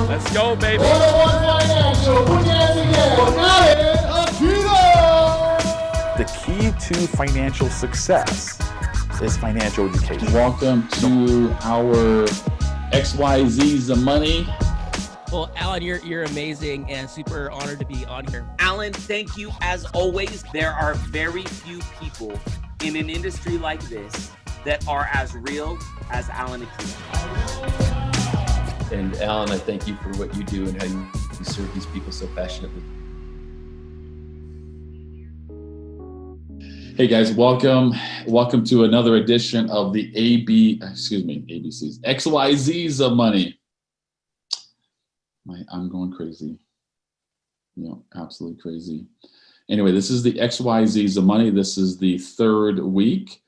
Let's go, baby. 101 Financial, put your hands together. The key to financial success is financial education. Welcome to our XYZ the money. Well, Alan, you're amazing and super honored to be on here. Alan, thank you as always. There are very few people in an industry like this that are as real as Alan Aquino. And Alan, I thank you for what you do and how you serve these people so passionately. Hey guys, welcome to another edition of the ABC's XYZ's of money. I'm going crazy. Absolutely crazy. Anyway, this is the XYZ's of money. This is the third week,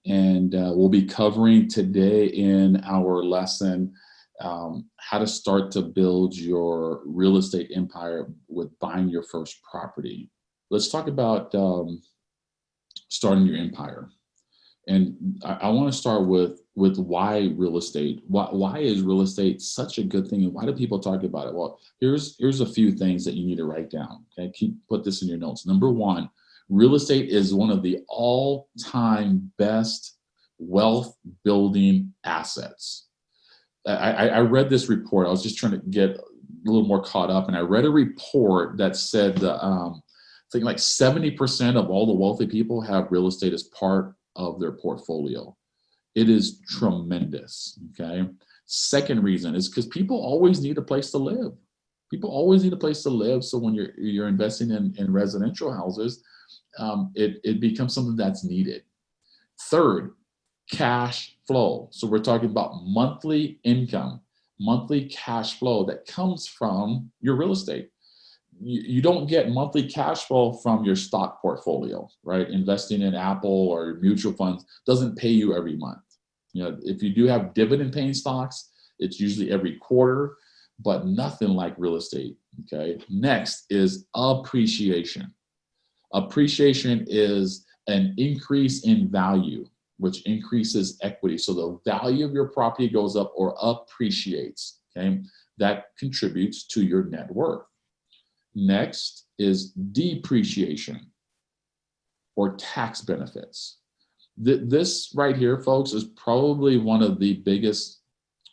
and we'll be covering today in our lesson how to start to build your real estate empire with buying your first property. Let's talk about starting your empire. And I want to start with why real estate. Why is real estate such a good thing, and why do people talk about it? Well, here's a few things that you need to write down. Okay, put this in your notes. Number one, real estate is one of the all-time best wealth building assets. I read this report. I was just trying to get a little more caught up, and I read a report that said I think like 70% of all the wealthy people have real estate as part of their portfolio. It is tremendous. Okay. Second reason is because people always need a place to live. People always need a place to live. So when you're investing in residential houses, it becomes something that's needed. Third, cash flow. So we're talking about monthly income, monthly cash flow that comes from your real estate. You don't get monthly cash flow from your stock portfolio, right? Investing in Apple or mutual funds doesn't pay you every month. If you do have dividend paying stocks, it's usually every quarter, but nothing like real estate. Okay. Next is appreciation. Appreciation is an increase in value, which increases equity. So the value of your property goes up or appreciates. Okay. That contributes to your net worth. Next is depreciation or tax benefits. This right here, folks, is probably one of the biggest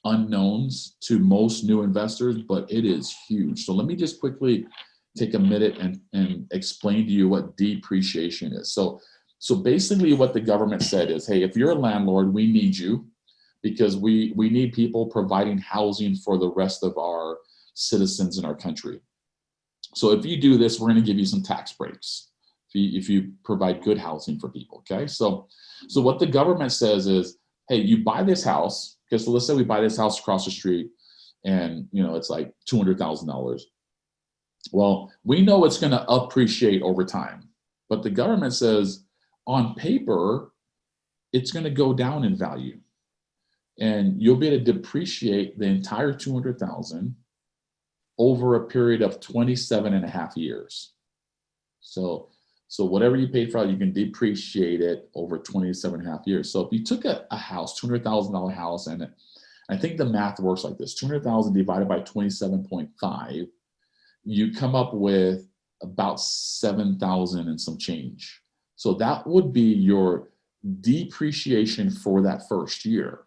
unknowns to most new investors, but it is huge. So let me just quickly take a minute and explain to you what depreciation is. So basically what the government said is, hey, if you're a landlord, we need you because we need people providing housing for the rest of our citizens in our country. So if you do this, we're going to give you some tax breaks if you provide good housing for people. Okay. So what the government says is, hey, you buy this house. Okay. So let's say we buy this house across the street and, it's like $200,000. Well, we know it's going to appreciate over time, but the government says on paper, it's going to go down in value and you'll be able to depreciate the entire $200,000 over a period of 27 and a half years. So whatever you paid for, you can depreciate it over 27 and a half years. So if you took a house, $200,000 house, and I think the math works like this, 200,000 divided by 27.5, you come up with about 7,000 and some change. So that would be your depreciation for that first year.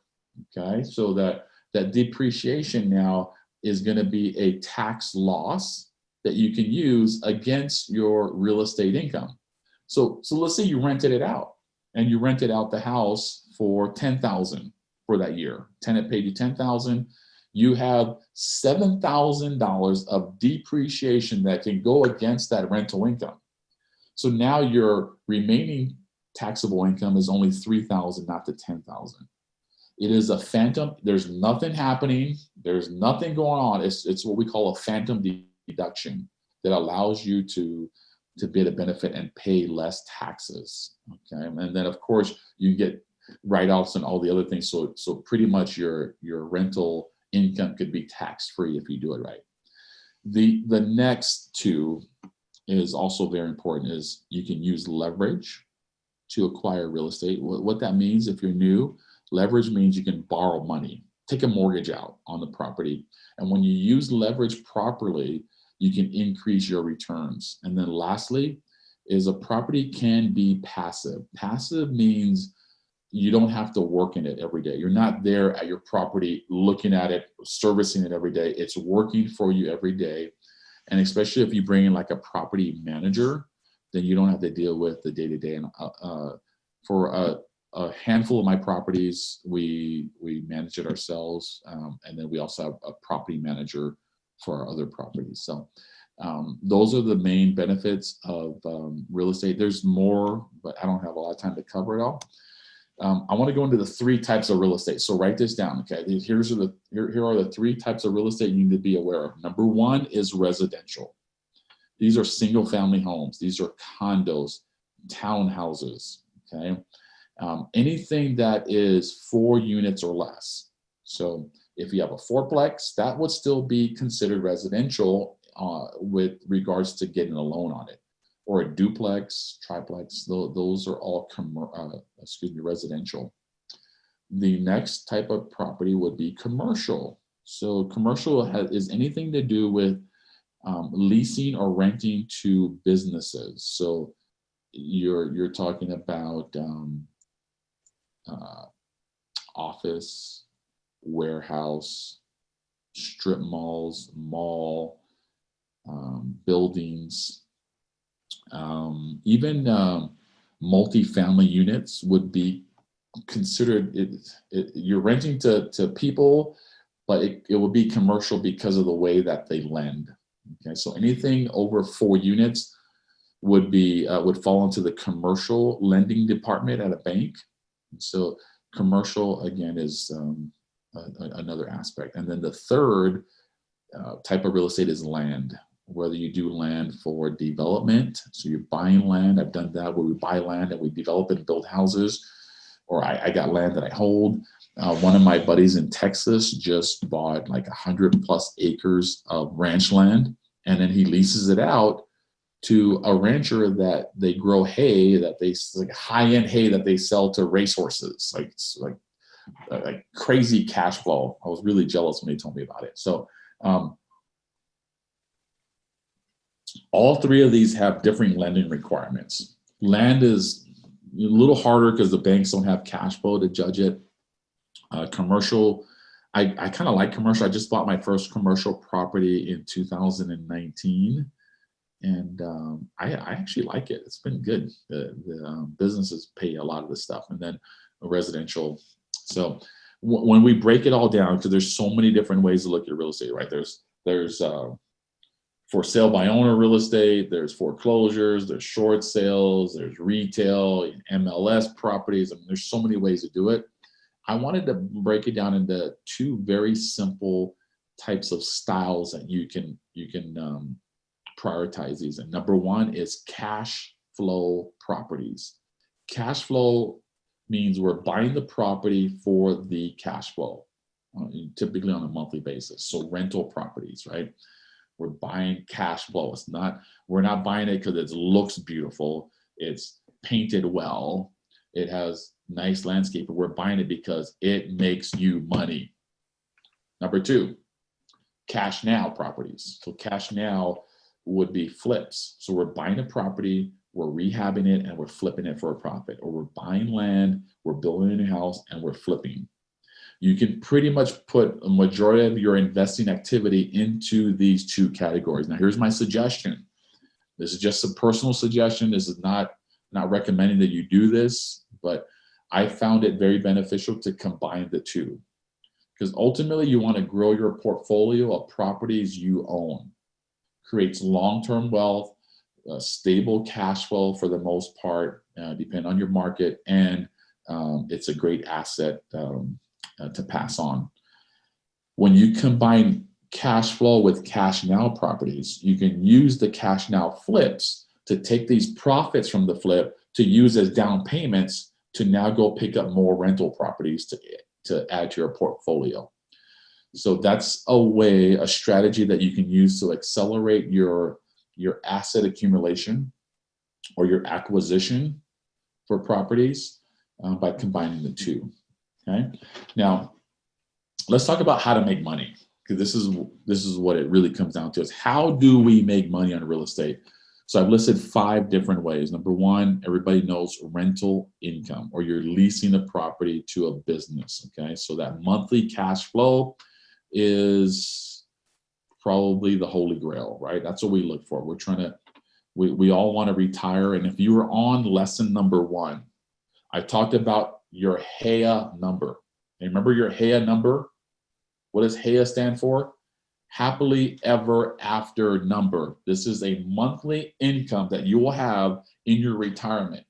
Okay, so that depreciation now is going to be a tax loss that you can use against your real estate income. So let's say you rented it out and you rented out the house for $10,000 for that year. Tenant paid you $10,000. You have $7,000 of depreciation that can go against that rental income. So now your remaining taxable income is only $3,000, not the $10,000. It is a phantom. There's nothing happening. There's nothing going on. It's what we call a phantom deduction that allows you to be able to benefit and pay less taxes. Okay, and then of course you get write-offs and all the other things. So pretty much your rental income could be tax-free if you do it right. The next two is also very important. Is you can use leverage to acquire real estate. What that means, if you're new, Leverage means you can borrow money, take a mortgage out on the property. And when you use leverage properly, you can increase your returns. And then lastly, is a property can be passive. Passive means you don't have to work in it every day. You're not there at your property looking at it, servicing it every day. It's working for you every day. And especially if you bring in like a property manager, then you don't have to deal with the day-to-day. And for a handful of my properties, we manage it ourselves. And then we also have a property manager for our other properties. So those are the main benefits of real estate. There's more, but I don't have a lot of time to cover it all. I want to go into the 3 types of real estate. So write this down, okay? Here are the 3 types of real estate you need to be aware of. Number 1 is residential. These are single family homes. These are condos, townhouses, okay? Anything that is 4 units or less. So if you have a 4-plex, that would still be considered residential with regards to getting a loan on it. Or a duplex, triplex, those are all residential. The next type of property would be commercial. So commercial is anything to do with leasing or renting to businesses. So you're talking about office, warehouse, strip malls, mall, buildings. Even multi-family units would be considered, you're renting to people, but it would be commercial because of the way that they lend. Okay, so anything over 4 units would fall into the commercial lending department at a bank. So commercial, again, is another aspect. And then the third type of real estate is land. Whether you do land for development, so you're buying land. I've done that where we buy land and we develop it and build houses, or I got land that I hold. One of my buddies in Texas just bought like 100+ acres of ranch land, and then he leases it out to a rancher that they grow hay, like high-end hay that they sell to racehorses, like crazy cash flow. I was really jealous when he told me about it. So all 3 of these have different lending requirements. Land is a little harder because the banks don't have cash flow to judge it. Commercial, I kind of like commercial. I just bought my first commercial property in 2019, and I actually like it. It's been good. The businesses pay a lot of the stuff, and then residential. So when we break it all down, because there's so many different ways to look at real estate, right? There's for sale by owner real estate, there's foreclosures, there's short sales, there's retail, MLS properties. I mean, there's so many ways to do it. I wanted to break it down into 2 very simple types of styles that you can prioritize these. And number 1 is cash flow properties. Cash flow means we're buying the property for the cash flow, typically on a monthly basis. So rental properties, right? We're buying cash flow. We're not buying it because it looks beautiful. It's painted well. It has nice landscape. We're buying it because it makes you money. Number 2, cash now properties. So cash now would be flips. So we're buying a property, we're rehabbing it, and we're flipping it for a profit. Or we're buying land, we're building a new house, and we're flipping. You can pretty much put a majority of your investing activity into these 2 categories. Now, here's my suggestion. This is just a personal suggestion. This is not recommending that you do this, but I found it very beneficial to combine the 2. Because ultimately, you want to grow your portfolio of properties you own. Creates long-term wealth, stable cash flow for the most part, depending on your market, and it's a great asset to pass on. When you combine cash flow with cash now properties, you can use the cash now flips to take these profits from the flip to use as down payments to now go pick up more rental properties to add to your portfolio. So that's a strategy that you can use to accelerate your asset accumulation or your acquisition for properties by combining the 2. Okay. Now, let's talk about how to make money, because this is what it really comes down to, is how do we make money on real estate? So I've listed 5 different ways. Number 1, everybody knows rental income, or you're leasing a property to a business. Okay. So that monthly cash flow is probably the holy grail, right? That's what we look for. We're trying to, we all want to retire. And if you were on lesson number 1, I talked about your HEA number. And remember your HEA number? What does HEA stand for? Happily ever after number. This is a monthly income that you will have in your retirement.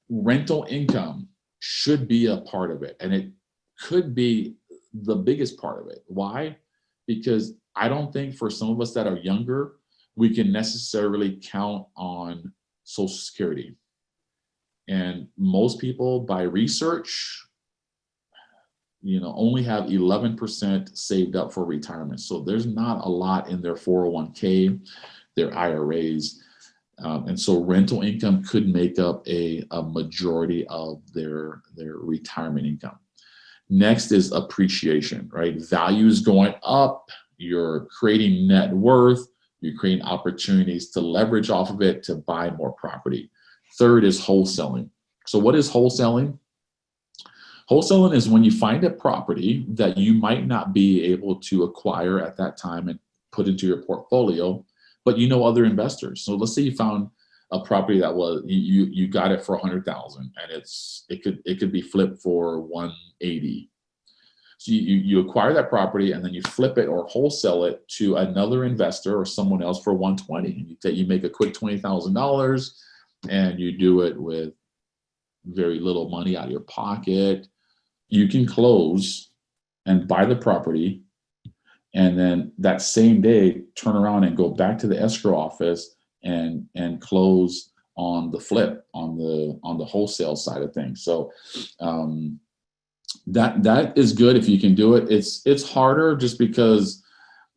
Rental income should be a part of it, and it could be the biggest part of it. Why? Because I don't think for some of us that are younger, we can necessarily count on Social Security. And most people, by research, only have 11% saved up for retirement. So there's not a lot in their 401k, their IRAs. And so rental income could make up a majority of their retirement income. Next is appreciation, right? Values going up, you're creating net worth, you're creating opportunities to leverage off of it to buy more property. Third is wholesaling. So what is wholesaling? Wholesaling is when you find a property that you might not be able to acquire at that time and put into your portfolio, but other investors. So let's say you found a property that was you got it for $100,000, and it could be flipped for $180,000. So you acquire that property, and then you flip it or wholesale it to another investor or someone else for $120,000. And you make a quick $20,000, and you do it with very little money out of your pocket. You can close and buy the property, and then that same day turn around and go back to the escrow office and close on the flip, on the wholesale side of things. So that is good if you can do it. It's harder just because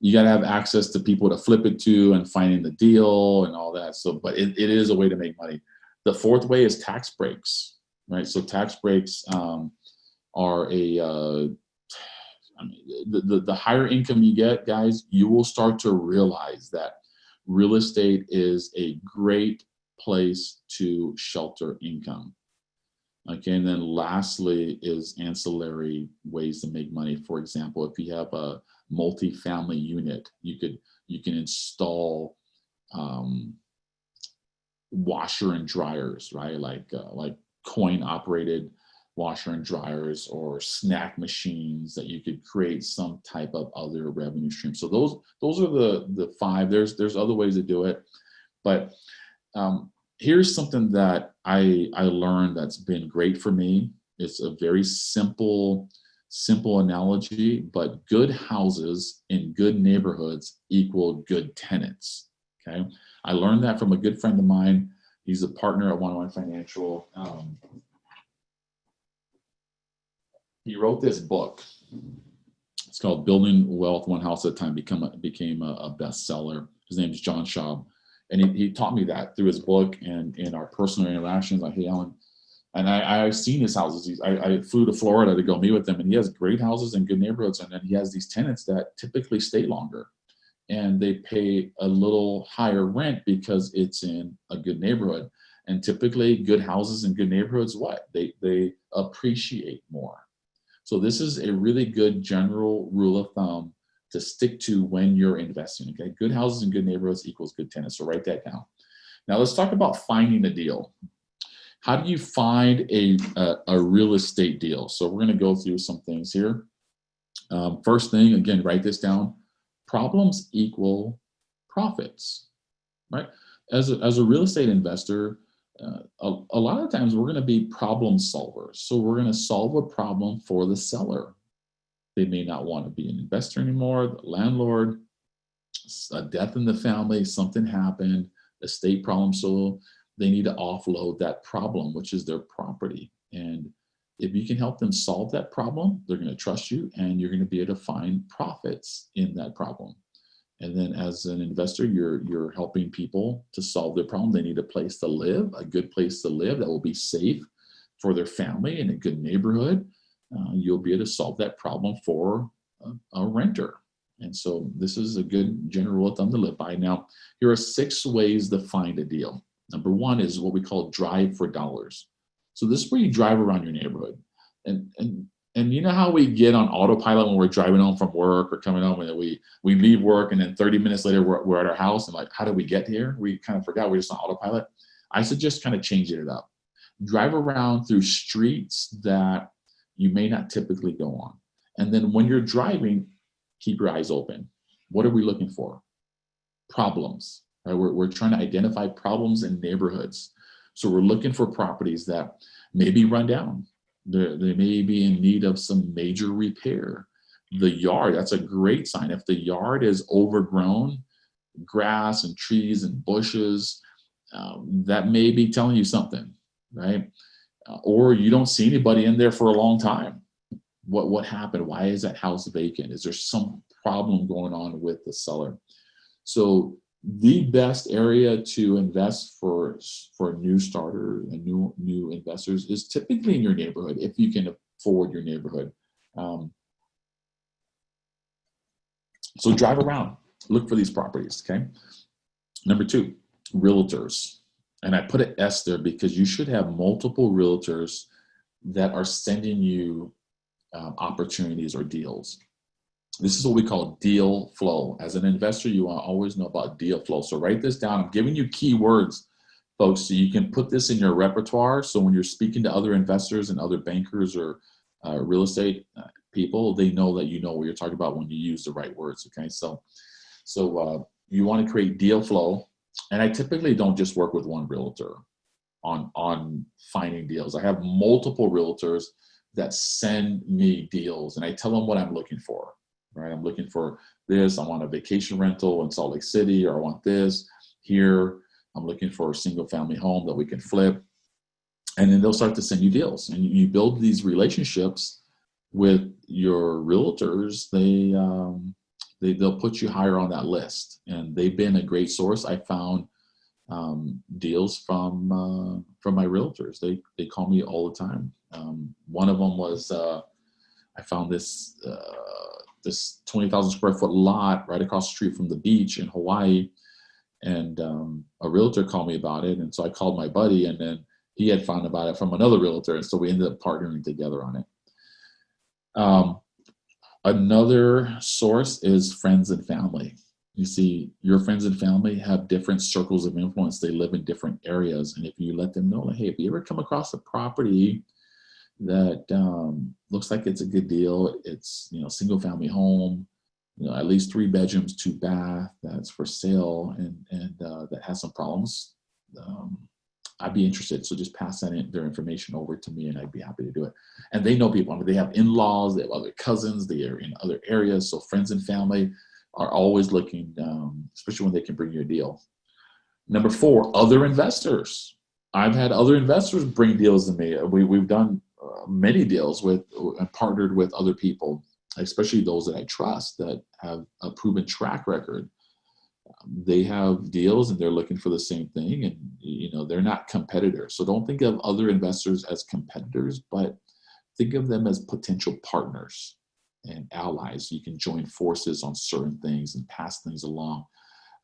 you got to have access to people to flip it to and finding the deal and all that. So, but it is a way to make money. The fourth way is tax breaks, right? So tax breaks are the higher income you get, guys, you will start to realize that real estate is a great place to shelter income. Okay, and then lastly is ancillary ways to make money. For example, if you have a multi-family unit, you can install washer and dryers, right? Like coin operated washer and dryers, or snack machines that you could create some type of other revenue stream. So those are the 5. There's other ways to do it, but here's something that I learned that's been great for me. It's a very simple analogy, but good houses in good neighborhoods equal good tenants. Okay, I learned that from a good friend of mine. He's a partner at 101 Financial. He wrote this book. It's called Building Wealth One House at a Time. Became a bestseller. His name is John Schaub. And he taught me that through his book and in our personal interactions. Like, hey, Alan, and I've seen his houses. I flew to Florida to go meet with him, and he has great houses in good neighborhoods. And then he has these tenants that typically stay longer, and they pay a little higher rent because it's in a good neighborhood. And typically good houses in good neighborhoods, they appreciate more. So this is a really good general rule of thumb to stick to when you're investing. Okay, good houses in good neighborhoods equals good tenants. So write that down. Now let's talk about finding a deal. How do you find a real estate deal? So we're going to go through some things here. First thing, again, write this down. Problems equal profits, right? As a real estate investor, a lot of times we're going to be problem solvers. So we're going to solve a problem for the seller. They may not want to be an investor anymore, the landlord, a death in the family, something happened, estate problem. So they need to offload that problem, which is their property. And if you can help them solve that problem, they're going to trust you, and you're going to be able to find profits in that problem. And then as an investor, you're helping people to solve their problem. They need a place to live, a good place to live that will be safe, for their family in a good neighborhood, you'll be able to solve that problem for a renter. And so this is a good general rule of thumb to live by. Now, here are 6 ways to find a deal. Number 1 is what we call drive for dollars. So this is where you drive around your neighborhood. And you know how we get on autopilot when we're driving home from work or coming home, and we leave work and then 30 minutes later we're at our house and like, how did we get here? We kind of forgot we're just on autopilot. I suggest kind of changing it up. Drive around through streets that you may not typically go on. And then when you're driving, keep your eyes open. What are we looking for? Problems. Right? We're trying to identify problems in neighborhoods. So we're looking for properties that may be run down. They may be in need of some major repair. The yard, that's a great sign. If the yard is overgrown, grass and trees and bushes, that may be telling you something, right? Or you don't see anybody in there for a long time. What happened? Why is that house vacant? Is there some problem going on with the seller? So the best area to invest for new starter and new investors is typically in your neighborhood, if you can afford your neighborhood. So drive around, look for these properties, okay? Number 2, realtors. And I put an S there because you should have multiple realtors that are sending you opportunities or deals. This is what we call deal flow. As an investor, you want to always know about deal flow. So write this down. I'm giving you keywords, folks, so you can put this in your repertoire. So when you're speaking to other investors and other bankers or real estate people, they know that you know what you're talking about when you use the right words. Okay, so you want to create deal flow. And I typically don't just work with one realtor on finding deals. I have multiple realtors that send me deals, and I tell them what I'm looking for. Right, I'm looking for this. I want a vacation rental in Salt Lake City, or I want this here. I'm looking for a single family home that we can flip. And then they'll start to send you deals, and you build these relationships with your realtors. They'll put you higher on that list, and they've been a great source. I found deals from my realtors. They call me all the time. One of them was I found this 20,000 square foot lot right across the street from the beach in Hawaii. And a realtor called me about it. And so I called my buddy, and then he had found about it from another realtor. And so we ended up partnering together on it. Another source is friends and family. You see, your friends and family have different circles of influence. They live in different areas. And if you let them know, like, hey, if you ever come across a property that looks like it's a good deal, it's, single family home, at least 3 bedrooms, 2 bath, that's for sale, and that has some problems, I'd be interested. So just pass their information over to me, and I'd be happy to do it. And they know people. I mean, they have in-laws, they have other cousins, they are in other areas. So friends and family are always looking, especially when they can bring you a deal. Number 4, other investors. I've had other investors bring deals to me. We've done many deals with and partnered with other people, especially those that I trust that have a proven track record. They have deals and they're looking for the same thing, and they're not competitors. So don't think of other investors as competitors, but think of them as potential partners and allies. You can join forces on certain things and pass things along.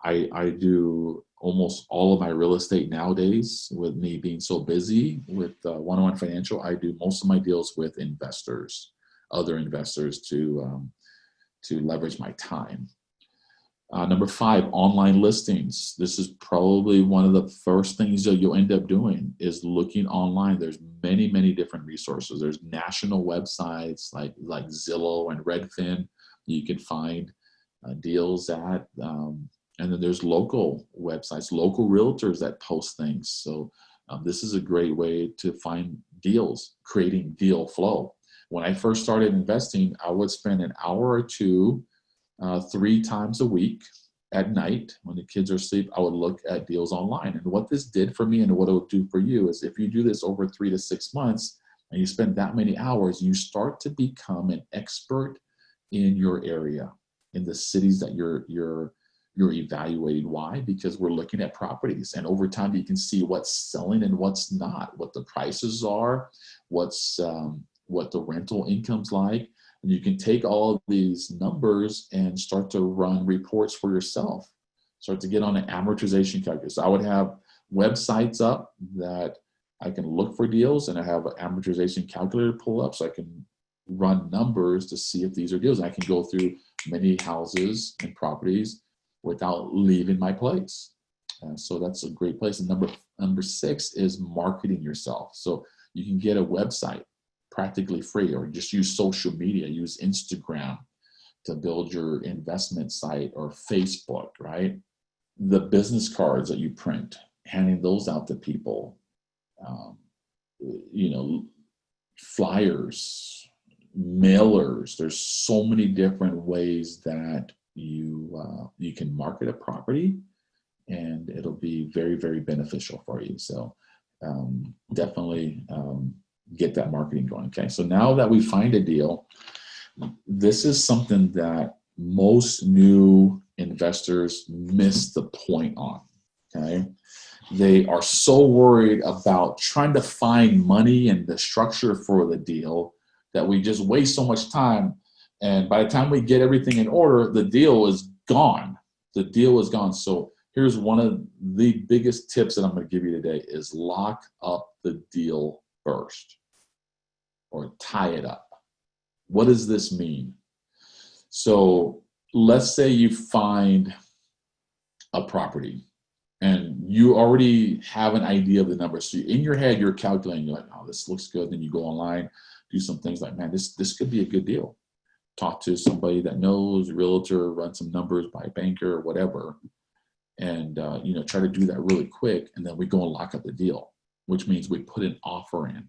I do almost all of my real estate nowadays, with me being so busy with one-on-one financial. I do most of my deals with investors, other investors, to leverage my time. Number 5, online listings. This is probably one of the first things that you'll end up doing, is looking online. There's many, many different resources. There's national websites like Zillow and Redfin you can find deals at. And then there's local websites, local realtors that post things. So this is a great way to find deals, creating deal flow. When I first started investing, I would spend an hour or 2, 3 times a week at night when the kids are asleep. I would look at deals online. And what this did for me and what it will do for you is, if you do this over 3 to 6 months and you spend that many hours, you start to become an expert in your area, in the cities that you're you're evaluating. Why? Because we're looking at properties, and over time you can see what's selling and what's not, what the prices are, what the rental income's like. And you can take all of these numbers and start to run reports for yourself. Start to get on an amortization calculator. So I would have websites up that I can look for deals, and I have an amortization calculator pull up so I can run numbers to see if these are deals. And I can go through many houses and properties without leaving my place. So that's a great place. And number 6 is marketing yourself. So you can get a website practically free, or just use social media, use Instagram to build your investment site, or Facebook, right? The business cards that you print, handing those out to people, flyers, mailers. There's so many different ways that you can market a property, and it'll be very, very beneficial for you. So definitely get that marketing going. Okay, so now that we find a deal, this is something that most new investors miss the point on. Okay, they are so worried about trying to find money and the structure for the deal that we just waste so much time. And by the time we get everything in order, the deal is gone. The deal is gone. So here's one of the biggest tips that I'm going to give you today is lock up the deal first, or tie it up. What does this mean? So let's say you find a property and you already have an idea of the numbers. So in your head, you're calculating, you're like, oh, this looks good. Then you go online, do some things like, man, this could be a good deal. Talk to somebody that knows, a realtor, run some numbers by a banker or whatever. And, try to do that really quick. And then we go and lock up the deal, which means we put an offer in.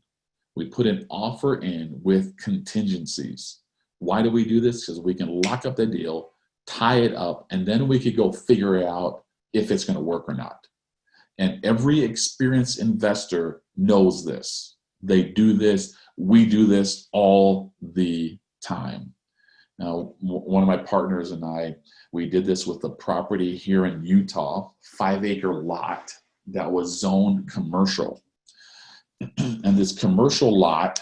We put an offer in with contingencies. Why do we do this? Because we can lock up the deal, tie it up, and then we could go figure out if it's going to work or not. And every experienced investor knows this. They do this. We do this all the time. Now, one of my partners and I, we did this with a property here in Utah, 5-acre lot that was zoned commercial. And this commercial lot,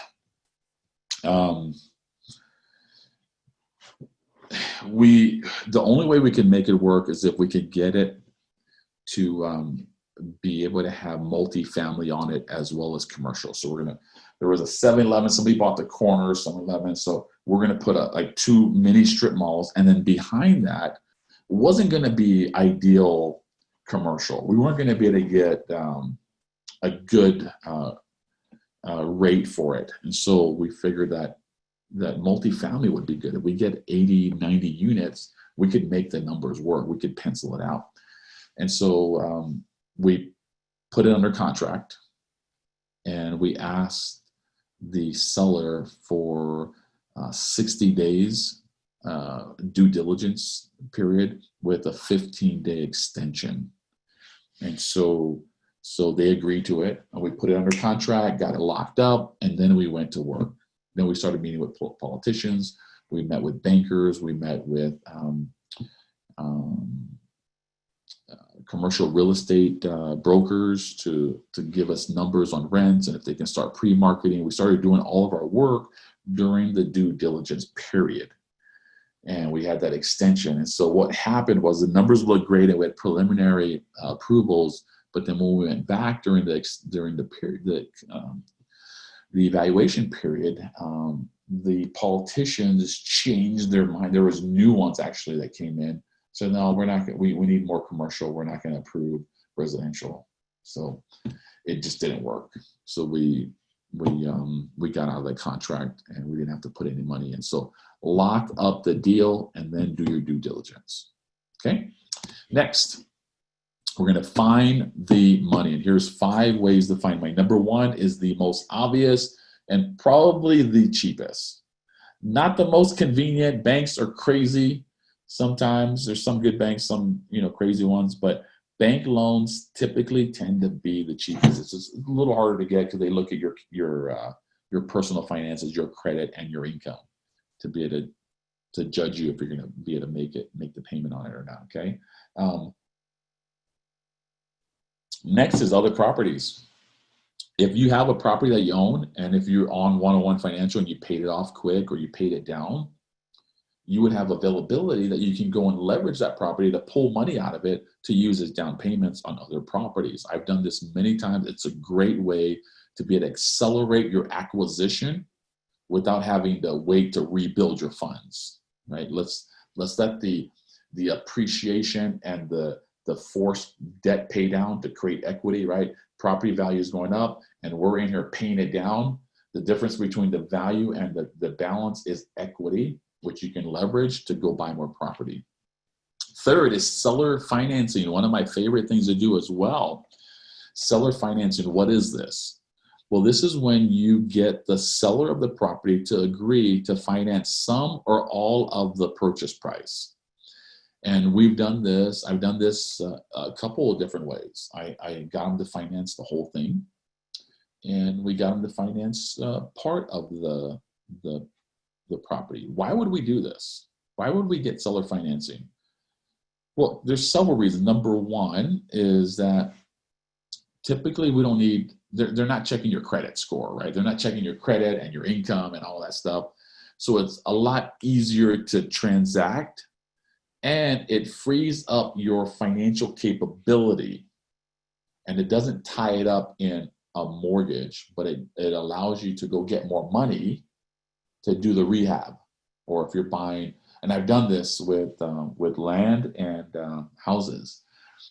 the only way we could make it work is if we could get it to be able to have multifamily on it as well as commercial. So there was a 7-Eleven, somebody bought the corner 7-Eleven, so we're going to put 2 mini strip malls, and then behind that wasn't going to be ideal commercial. We weren't going to be able to get a good rate for it. And so we figured that multifamily would be good. If we get 80, 90 units, we could make the numbers work. We could pencil it out. And so we put it under contract, and we asked the seller for 60 days due diligence period with a 15-day extension. And so they agreed to it, and we put it under contract, got it locked up, and then we went to work. Then we started meeting with politicians. We met with bankers. We met with commercial real estate brokers to give us numbers on rents and if they can start pre-marketing. We started doing all of our work during the due diligence period, and we had that extension. And so what happened was the numbers looked great, and we had preliminary approvals. But then when we went back during the period, the evaluation period, the politicians changed their mind. There was new ones actually that came in. So no, we're not. We need more commercial. We're not going to approve residential. So it just didn't work. So we got out of the contract, and we didn't have to put any money in. So lock up the deal and then do your due diligence. Okay. Next, we're going to find the money, and here's 5 ways to find money. Number 1 is the most obvious and probably the cheapest. Not the most convenient. Banks are crazy. Sometimes there's some good banks, some crazy ones, but bank loans typically tend to be the cheapest. It's just a little harder to get because they look at your personal finances, your credit, and your income to be able to to judge you if you're going to be able to make the payment on it or not. Okay. Next is other properties. If you have a property that you own, and if you're on 101 Financial and you paid it off quick or you paid it down, you would have availability that you can go and leverage that property to pull money out of it to use as down payments on other properties. I've done this many times. It's a great way to be able to accelerate your acquisition without having to wait to rebuild your funds, right? Let's let the appreciation and the forced debt pay down to create equity, right? Property value is going up and we're in here paying it down. The difference between the value and the balance is equity, which you can leverage to go buy more property. Third is seller financing. One of my favorite things to do as well. Seller financing, what is this? Well, this is when you get the seller of the property to agree to finance some or all of the purchase price. And we've done this. I've done this a couple of different ways. I got them to finance the whole thing, and we got them to finance part of the property. Why would we do this? Why would we get seller financing? Well, there's several reasons. Number one is that typically we don't need, they're not checking your credit score, right? They're not checking your credit and your income and all that stuff. So it's a lot easier to transact, and it frees up your financial capability, and it doesn't tie it up in a mortgage, but it allows you to go get more money to do the rehab. Or if you're buying, and I've done this with land and houses.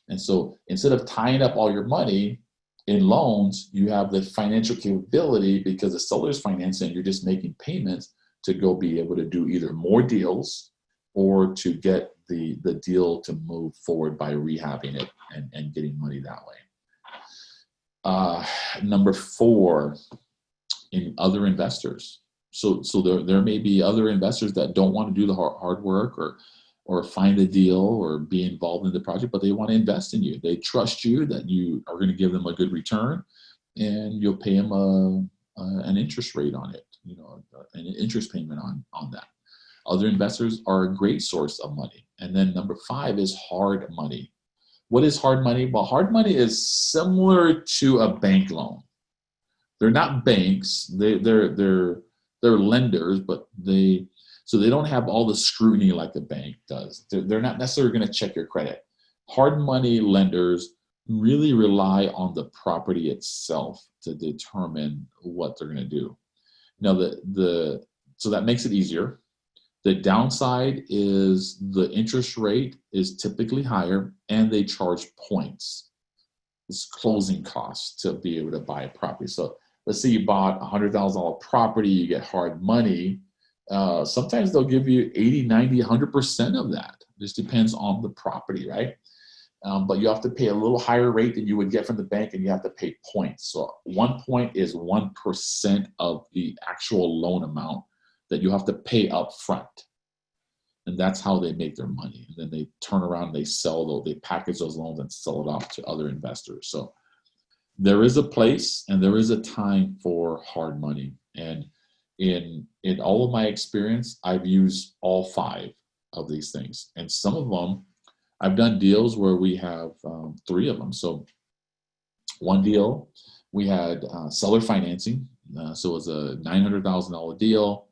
And so instead of tying up all your money in loans, you have the financial capability, because the seller's financing, you're just making payments to go be able to do either more deals or to get the deal to move forward by rehabbing it and getting money that way. Number four, in other investors. So there may be other investors that don't want to do the hard work or find a deal or be involved in the project, but they want to invest in you. They trust you that you are going to give them a good return, and you'll pay them an interest rate on it, an interest payment on that. Other investors are a great source of money. And then number five is hard money. What is hard money? Well, hard money is similar to a bank loan. They're not banks. They're lenders, but they don't have all the scrutiny like a bank does. They're not necessarily going to check your credit. Hard money lenders really rely on the property itself to determine what they're going to do. Now, so that makes it easier. The downside is the interest rate is typically higher, and they charge points. It's closing costs to be able to buy a property. So let's say you bought $100,000 property, you get hard money. Sometimes they'll give you 80, 90, 100% of that. Just depends on the property, right? But you have to pay a little higher rate than you would get from the bank, and you have to pay points. So 1 point is 1% of the actual loan amount that you have to pay up front. And that's how they make their money. And then they turn around, they package those loans and sell it off to other investors. So there is a place and there is a time for hard money. And in all of my experience, I've used all five of these things. And some of them, I've done deals where we have 3 of them. So one deal, we had seller financing. So it was a $900,000 deal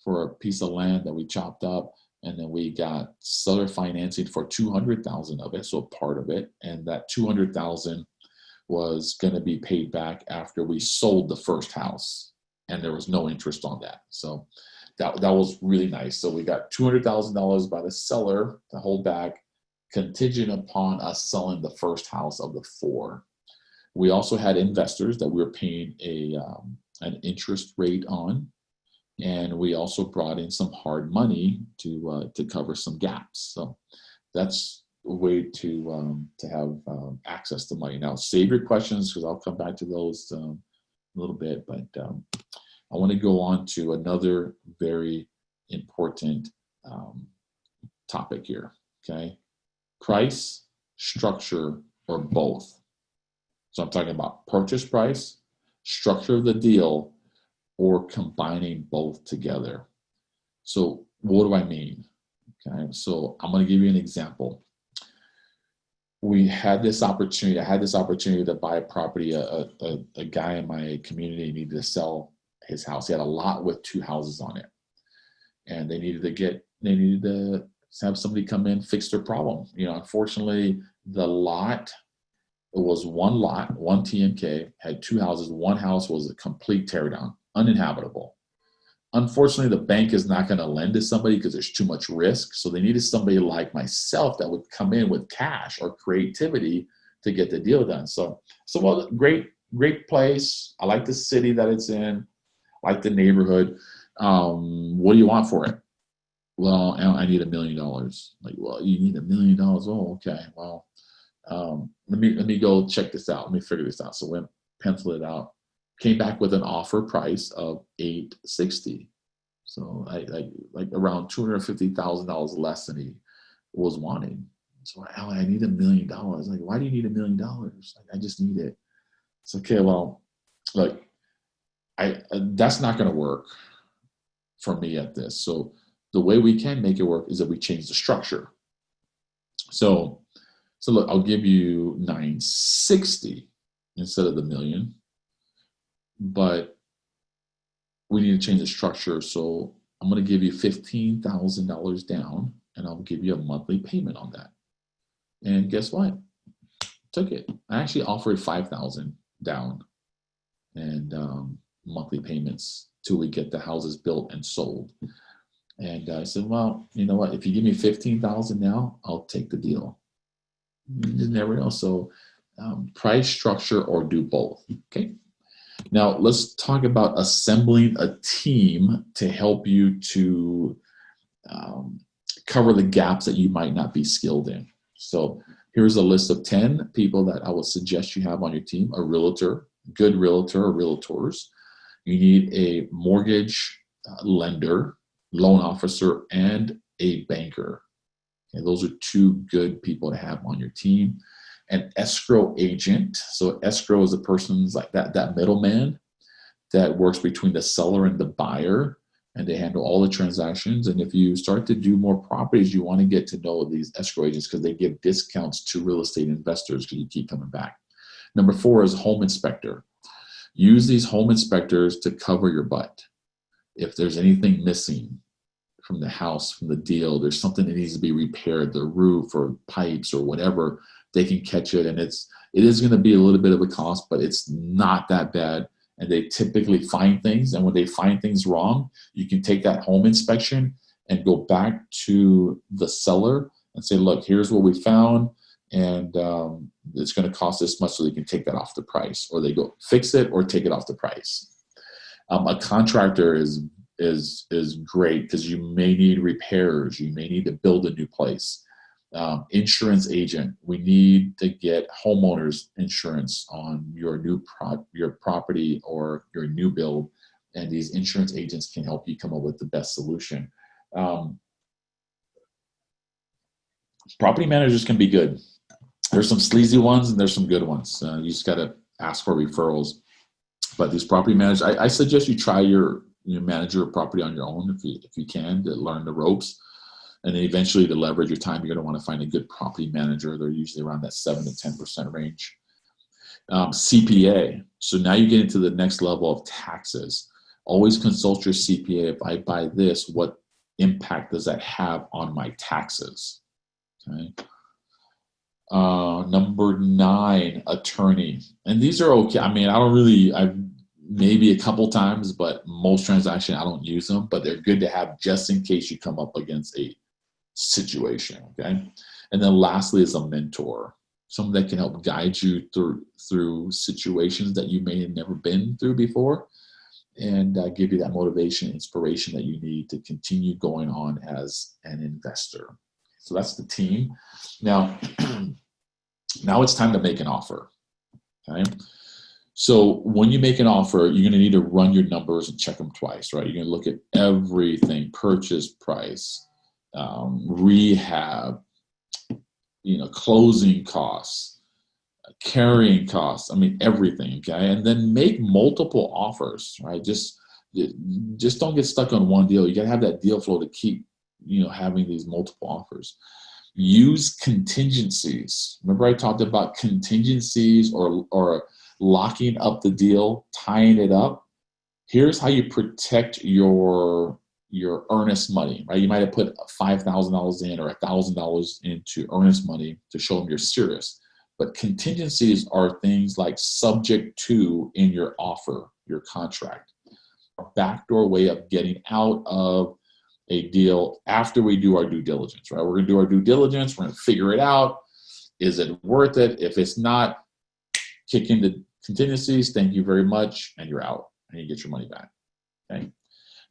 for a piece of land that we chopped up, and then we got seller financing for $200,000 of it, so part of it, and that $200,000 was going to be paid back after we sold the first house, and there was no interest on that. So that was really nice. So we got $200,000 by the seller to hold back, contingent upon us selling the first house of the 4. We also had investors that we were paying an interest rate on. And we also brought in some hard money to cover some gaps. So that's a way to have access to money. Now, save your questions, because I'll come back to those a little bit. But I want to go on to another very important topic here. Okay, price, structure, or both. So I'm talking about purchase price, structure of the deal, or combining both together. So what do I mean? Okay, so I'm going to give you an example. I had this opportunity to buy a property. A guy in my community needed to sell his house. He had a lot with 2 houses on it, and they needed to have somebody come in, fix their problem. Unfortunately, the lot, it was one lot, one TNK, had 2 houses. One house was a complete teardown, uninhabitable. Unfortunately, the bank is not going to lend to somebody because there's too much risk. So they needed somebody like myself that would come in with cash or creativity to get the deal done. So well, great place. I like the city that it's in. I like the neighborhood. What do you want for it? Well, I need $1 million. Like, well, you need $1 million. Oh, okay. Well, let me go check this out. Let me figure this out. So went, penciled it out. Came back with an offer price of $860. So like around $250,000 less than he was wanting. So Alan, I need $1 million. Like, why do you need $1 million? Like, I just need it. It's okay. Well, look, that's not going to work for me at this. So the way we can make it work is that we change the structure. So look, I'll give you $960 instead of the $1 million. But we need to change the structure. So I'm going to give you $15,000 down, and I'll give you a monthly payment on that. And guess what? Took it. I actually offered $5,000 down and monthly payments till we get the houses built and sold. And I said, well, you know what? If you give me $15,000 now, I'll take the deal. You just never know. So price, structure, or do both. Okay. Now, let's talk about assembling a team to help you to cover the gaps that you might not be skilled in. So here's a list of 10 people that I would suggest you have on your team: a realtor, good realtor or realtors. You need a mortgage lender, loan officer, and a banker. Okay, those are 2 good people to have on your team. An escrow agent. So escrow is a person's like that middleman that works between the seller and the buyer, and they handle all the transactions. And if you start to do more properties, you want to get to know these escrow agents because they give discounts to real estate investors because you keep coming back. Number 4 is home inspector. Use these home inspectors to cover your butt. If there's anything missing from the house, from the deal, there's something that needs to be repaired, the roof or pipes or whatever, they can catch it. And it is going to be a little bit of a cost, but it's not that bad. And they typically find things. And when they find things wrong, you can take that home inspection and go back to the seller and say, look, here's what we found. And it's going to cost this much, so they can take that off the price, or they go fix it or take it off the price. A contractor is great because you may need repairs. You may need to build a new place. Insurance agent, we need to get homeowners insurance on your your property or your new build, and these insurance agents can help you come up with the best solution. Property managers can be good. There's some sleazy ones and there's some good ones. You just got to ask for referrals. But these property managers, I suggest you try your manage your property on your own if you can, to learn the ropes. And then eventually, to leverage your time, you're going to want to find a good property manager. They're usually around that 7 to 10% range. CPA. So now you get into the next level of taxes. Always consult your CPA. If I buy this, what impact does that have on my taxes? Okay. Number 9, attorney. And these are okay. I mean, I've maybe a couple times, but most transactions, I don't use them, but they're good to have just in case you come up against a situation. Okay. And then lastly is a mentor, someone that can help guide you through situations that you may have never been through before, and give you that motivation, inspiration that you need to continue going on as an investor. So that's the team. Now it's time to make an offer. Okay. So when you make an offer, you're going to need to run your numbers and check them twice, right? You're going to look at everything: purchase price, rehab, closing costs, carrying costs. I mean, everything. Okay. And then make multiple offers, right? Just don't get stuck on one deal. You got to have that deal flow to keep having these multiple offers. Use contingencies. Remember I talked about contingencies or locking up the deal, tying it up. Here's how you protect your earnest money, right? You might have put $5,000 in or $1,000 into earnest money to show them you're serious. But contingencies are things like subject to in your offer, your contract, a backdoor way of getting out of a deal after we do our due diligence, right? We're going to do our due diligence. We're going to figure it out. Is it worth it? If it's not, kick in the contingencies. Thank you very much. And you're out and you get your money back. Okay.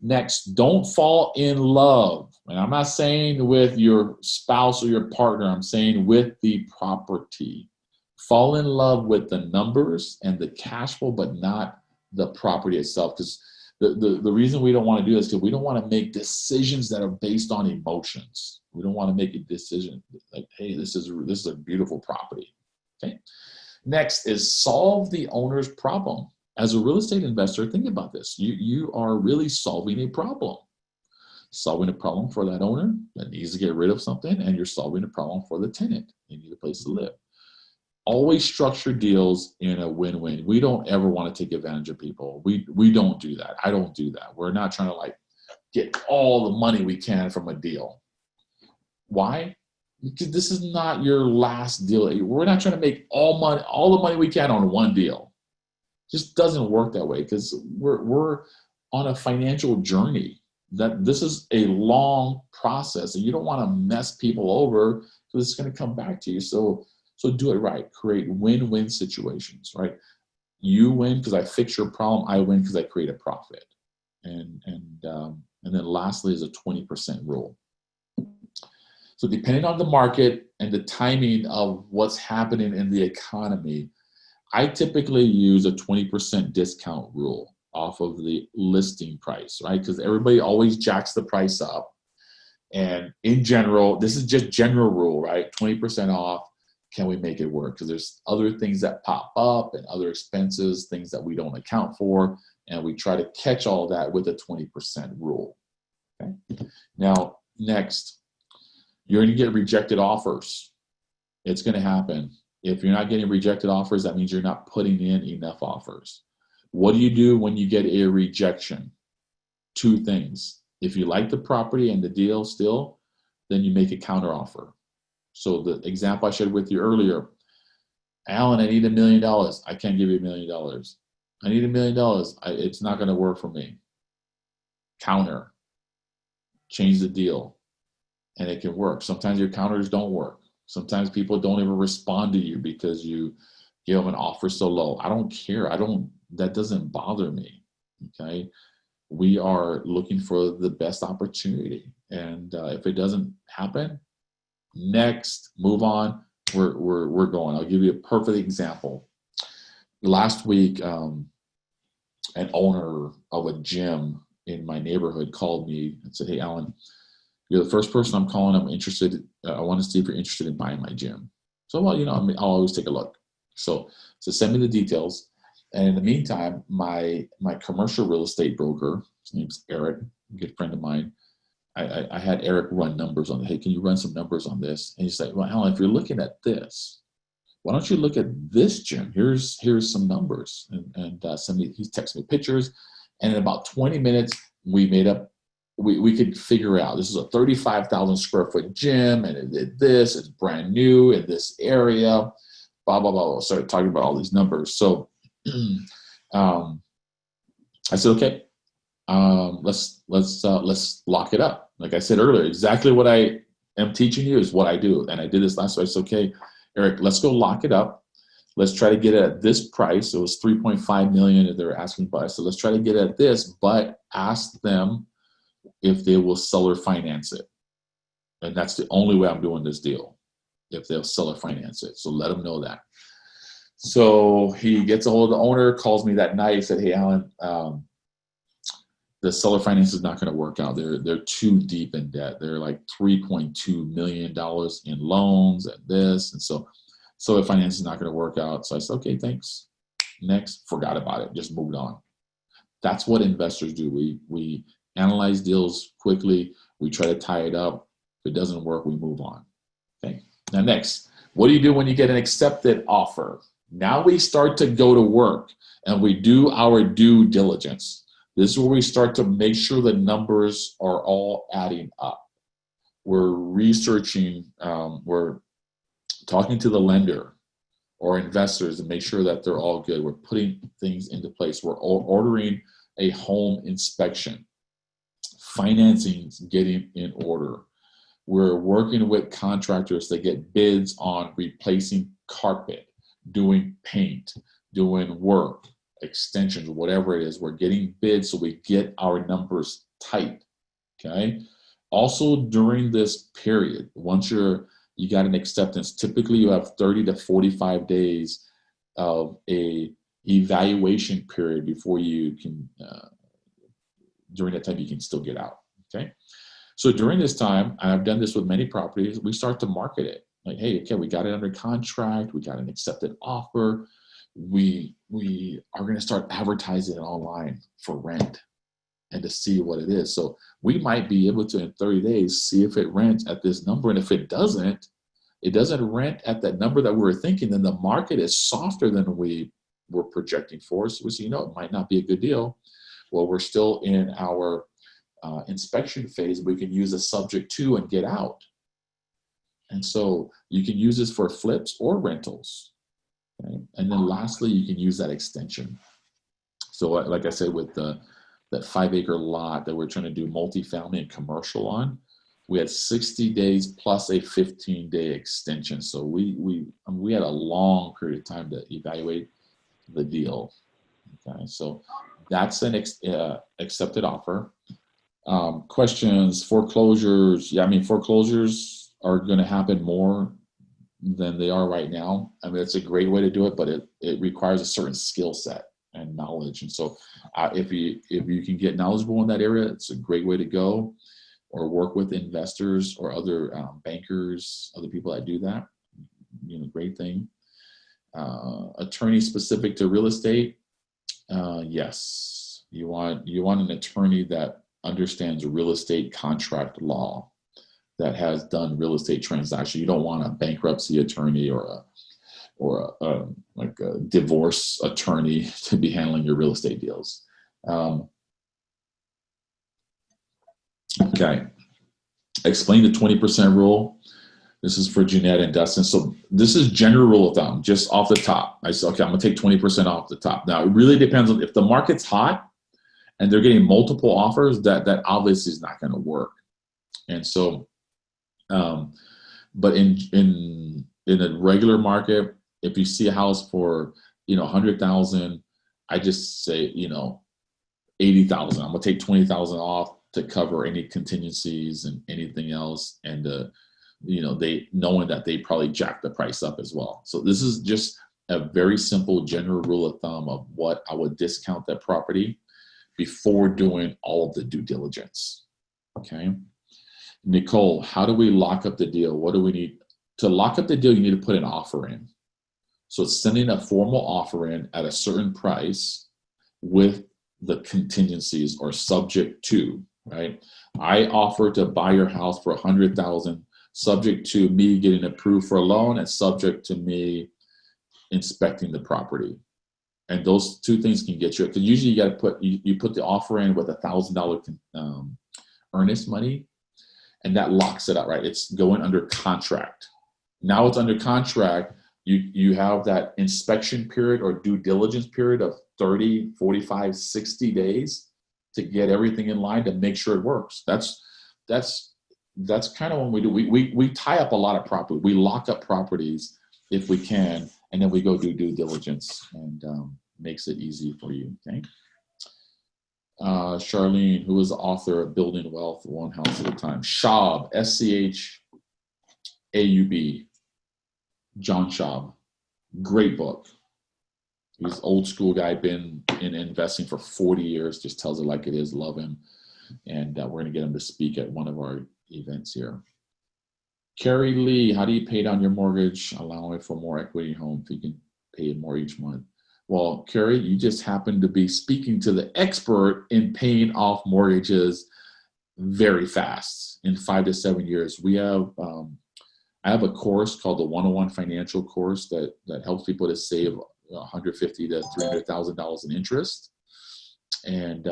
Next, don't fall in love. And I'm not saying with your spouse or your partner, I'm saying with the property. Fall in love with the numbers and the cash flow, but not the property itself. Because the reason we don't want to do this is because we don't want to make decisions that are based on emotions. We don't want to make a decision like, hey, this is a beautiful property. Okay. Next is solve the owner's problem. As a real estate investor, think about this. You are really solving a problem. Solving a problem for that owner that needs to get rid of something, and you're solving a problem for the tenant. They need a place to live. Always structure deals in a win-win. We don't ever want to take advantage of people. We don't do that. I don't do that. We're not trying to like get all the money we can from a deal. Why? Because this is not your last deal. We're not trying to make all the money we can on one deal. Just doesn't work that way because we're on a financial journey. That this is a long process, and you don't want to mess people over because it's going to come back to you. So do it right. Create win-win situations, right? You win because I fix your problem. I win because I create a profit. And then lastly is a 20% rule. So depending on the market and the timing of what's happening in the economy, I typically use a 20% discount rule off of the listing price, right? Because everybody always jacks the price up. And in general, this is just general rule, right? 20% off. Can we make it work? Because there's other things that pop up and other expenses, things that we don't account for. And we try to catch all that with a 20% rule. Okay. Now, next, you're going to get rejected offers. It's going to happen. If you're not getting rejected offers, that means you're not putting in enough offers. What do you do when you get a rejection? Two things. If you like the property and the deal still, then you make a counter offer. So the example I shared with you earlier, Alan, I need $1 million. I can't give you $1 million. I need $1 million. It's not going to work for me. Counter. Change the deal. And it can work. Sometimes your counters don't work. Sometimes people don't even respond to you because you give them an offer so low. I don't care. That doesn't bother me. Okay. We are looking for the best opportunity. And if it doesn't happen, next, move on. We're going. I'll give you a perfect example. Last week, an owner of a gym in my neighborhood called me and said, "Hey, Alan, you're the first person I'm calling. I'm interested. I want to see if you're interested in buying my gym." So, well, I'll always take a look. So send me the details. And in the meantime, my commercial real estate broker, his name's Eric, a good friend of mine. I had Eric run numbers on it. Hey, can you run some numbers on this? And he's like, well, Alan, if you're looking at this, why don't you look at this gym? Here's some numbers. And he texted me pictures. And in about 20 minutes, we could figure out, this is a 35,000 square foot gym, and it did this, it's brand new in this area, blah, blah, blah. Started talking about all these numbers. So I said, okay, let's lock it up. Like I said earlier, exactly what I am teaching you is what I do. And I did this last week. I said, okay, Eric, let's go lock it up. Let's try to get it at this price. It was $3.5 million that they were asking for. So let's try to get it at this, but ask them if they will sell or finance it. And that's the only way I'm doing this deal, if they'll sell or finance it. So let them know that. So he gets a hold of the owner, calls me that night. He said, hey, Alan, the seller finance is not going to work out. They're too deep in debt. They're like $3.2 million in loans and this. And so seller finance is not going to work out. So I said, okay, thanks. Next, forgot about it. Just moved on. That's what investors do. We analyze deals quickly. We try to tie it up. If it doesn't work, we move on. Okay. Now next, what do you do when you get an accepted offer? Now we start to go to work and we do our due diligence. This is where we start to make sure the numbers are all adding up. We're researching, we're talking to the lender or investors to make sure that they're all good. We're putting things into place. We're ordering a home inspection. Financing's getting in order. We're working with contractors to get bids on replacing carpet, doing paint, doing work, extensions, whatever it is. We're getting bids so we get our numbers tight, okay? Also, during this period, once you got an acceptance, typically you have 30 to 45 days of a evaluation period before you can, during that time, you can still get out, okay? So during this time, and I've done this with many properties, we start to market it. Like, hey, okay, we got it under contract, we got an accepted offer, we are gonna start advertising it online for rent and to see what it is. So we might be able to, in 30 days, see if it rents at this number. And if it doesn't rent at that number that we were thinking, then the market is softer than we were projecting for. So we say, it might not be a good deal. Well, we're still in our inspection phase. We can use a subject to and get out. And so you can use this for flips or rentals. Okay? And then lastly, you can use that extension. So like I said, with that 5-acre lot that we're trying to do multifamily and commercial on, we had 60 days plus a 15-day extension. So we had a long period of time to evaluate the deal. Okay, so that's an accepted offer. Questions, foreclosures. Yeah, I mean, foreclosures are going to happen more than they are right now. I mean, it's a great way to do it, but it requires a certain skill set and knowledge. And so if you can get knowledgeable in that area, it's a great way to go, or work with investors or other bankers, other people that do that. Great thing. Attorney specific to real estate. Yes, you want an attorney that understands real estate contract law, that has done real estate transactions. You don't want a bankruptcy attorney or a divorce attorney to be handling your real estate deals. Okay. Explain the 20% rule. This is for Jeanette and Dustin. So this is general rule of thumb, just off the top. I said, okay, I'm gonna take 20% off the top. Now it really depends on if the market's hot and they're getting multiple offers, that obviously is not gonna work. And so, but in a regular market, if you see a house for, 100,000, I just say, 80,000. I'm gonna take 20,000 off to cover any contingencies and anything else. And, they knowing that they probably jack the price up as well. So this is just a very simple general rule of thumb of what I would discount that property before doing all of the due diligence. Okay. Nicole, how do we lock up the deal? What do we need to lock up the deal? You need to put an offer in. So it's sending a formal offer in at a certain price with the contingencies or subject to, right? I offer to buy your house for 100,000, subject to me getting approved for a loan and subject to me inspecting the property. And those two things can get you, because usually you got to put the offer in with $1,000 earnest money, and that locks it up, right? It's going under contract. Now it's under contract. You have that inspection period or due diligence period of 30, 45, 60 days to get everything in line to make sure it works. That's kind of when we do. We tie up a lot of property. We lock up properties if we can, and then we go do due diligence, and makes it easy for you. Okay. Charlene, who is the author of Building Wealth One House at a Time. Schaub, S-C-H-A-U-B. John Schaub. Great book. He's an old school guy, been in investing for 40 years, just tells it like it is, love him. And we're going to get him to speak at one of our events here. Carrie Lee, how do you pay down your mortgage, allowing for more equity home if you can pay more each month? Well, Carrie, you just happen to be speaking to the expert in paying off mortgages very fast. in 5 to 7 years. We have, I have a course called the 101 Financial course that helps people to save $150,000 to $300,000 in interest. And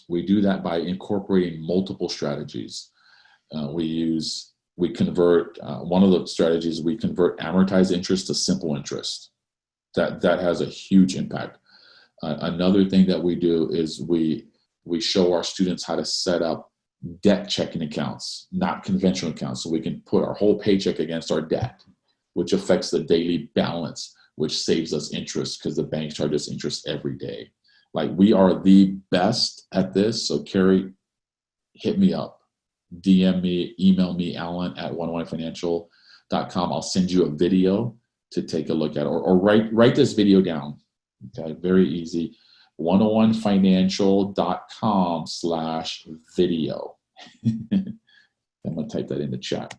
we do that by incorporating multiple strategies. We convert, one of the strategies, we convert amortized interest to simple interest. That has a huge impact. Another thing that we do is we show our students how to set up debt checking accounts, not conventional accounts. So we can put our whole paycheck against our debt, which affects the daily balance, which saves us interest because the bank charges interest every day. Like, we are the best at this. So Carrie, hit me up, DM me, email me, alan@101financial.com. I'll send you a video to take a look at, or write this video down. Okay, very easy. 101financial.com/video. I'm gonna type that in the chat.